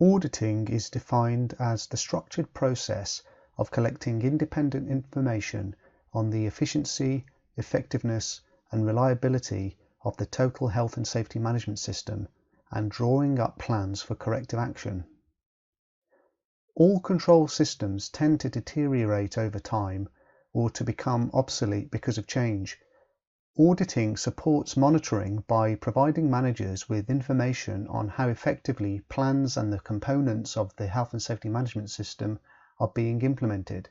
Auditing is defined as the structured process of collecting independent information on the efficiency, effectiveness, and reliability of the total health and safety management system and drawing up plans for corrective action. All control systems tend to deteriorate over time or to become obsolete because of change. Auditing supports monitoring by providing managers with information on how effectively plans and the components of the health and safety management system are being implemented.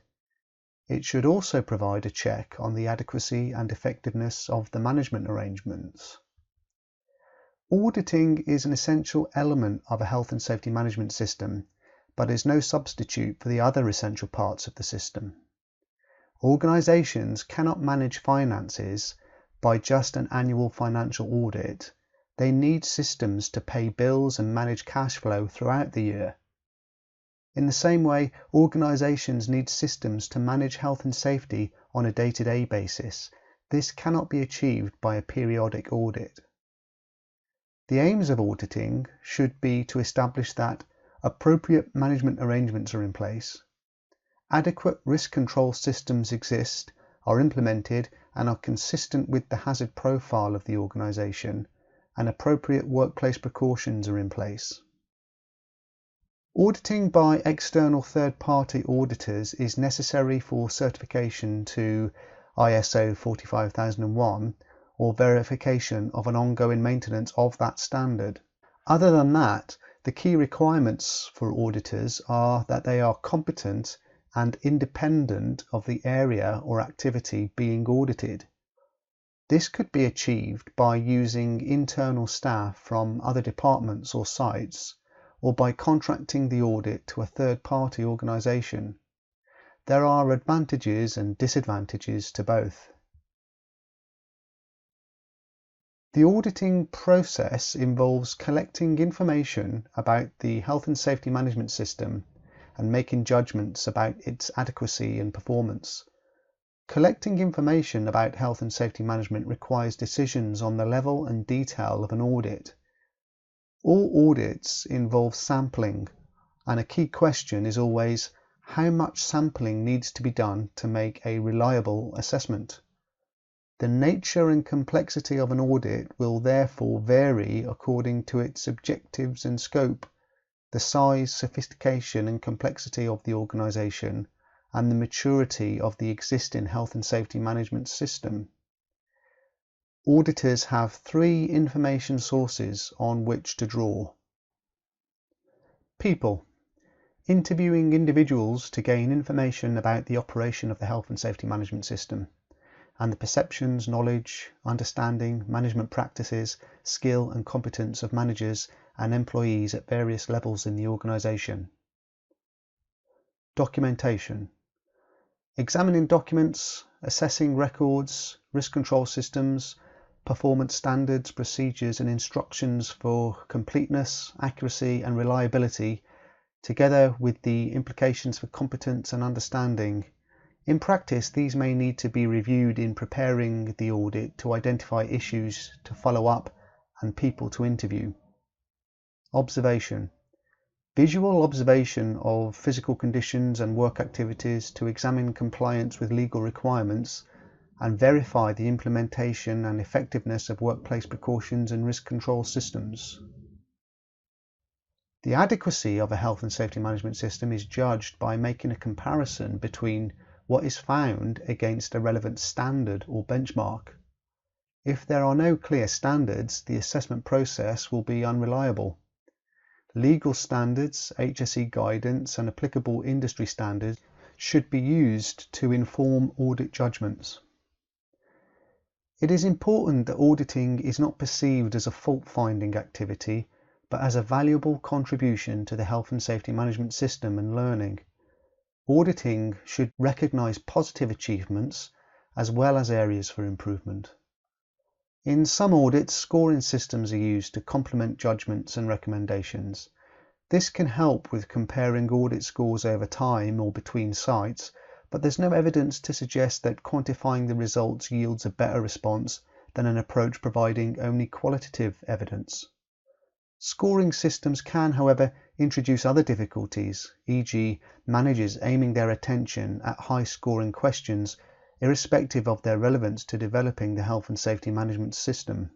It should also provide a check on the adequacy and effectiveness of the management arrangements. Auditing is an essential element of a health and safety management system, but is no substitute for the other essential parts of the system. Organizations cannot manage finances by just an annual financial audit. They need systems to pay bills and manage cash flow throughout the year. In the same way, organizations need systems to manage health and safety on a day-to-day basis. This cannot be achieved by a periodic audit. The aims of auditing should be to establish that appropriate management arrangements are in place, adequate risk control systems exist, are implemented, and are consistent with the hazard profile of the organization, and appropriate workplace precautions are in place. Auditing by external third-party auditors is necessary for certification to ISO 45001 or verification of an ongoing maintenance of that standard. Other than that, the key requirements for auditors are that they are competent and independent of the area or activity being audited. This could be achieved by using internal staff from other departments or sites, or by contracting the audit to a third-party organisation. There are advantages and disadvantages to both. The auditing process involves collecting information about the health and safety management system and making judgments about its adequacy and performance. Collecting information about health and safety management requires decisions on the level and detail of an audit. All audits involve sampling, and a key question is always how much sampling needs to be done to make a reliable assessment. The nature and complexity of an audit will therefore vary according to its objectives and scope, the size, sophistication and complexity of the organisation, and the maturity of the existing health and safety management system. Auditors have three information sources on which to draw. People. Interviewing individuals to gain information about the operation of the health and safety management system and the perceptions, knowledge, understanding, management practices, skill and competence of managers and employees at various levels in the organisation. Documentation. Examining documents, assessing records, risk control systems, performance standards, procedures and instructions for completeness, accuracy and reliability, together with the implications for competence and understanding. In practice, these may need to be reviewed in preparing the audit to identify issues to follow up and people to interview. Observation. Visual observation of physical conditions and work activities to examine compliance with legal requirements and verify the implementation and effectiveness of workplace precautions and risk control systems. The adequacy of a health and safety management system is judged by making a comparison between what is found against a relevant standard or benchmark. If there are no clear standards, the assessment process will be unreliable. Legal standards, HSE guidance and applicable industry standards should be used to inform audit judgments. It is important that auditing is not perceived as a fault-finding activity, but as a valuable contribution to the health and safety management system and learning. Auditing should recognise positive achievements as well as areas for improvement. In some audits, scoring systems are used to complement judgments and recommendations. This can help with comparing audit scores over time or between sites, but there's no evidence to suggest that quantifying the results yields a better response than an approach providing only qualitative evidence. Scoring systems can, however, introduce other difficulties, e.g. managers aiming their attention at high-scoring questions irrespective of their relevance to developing the health and safety management system.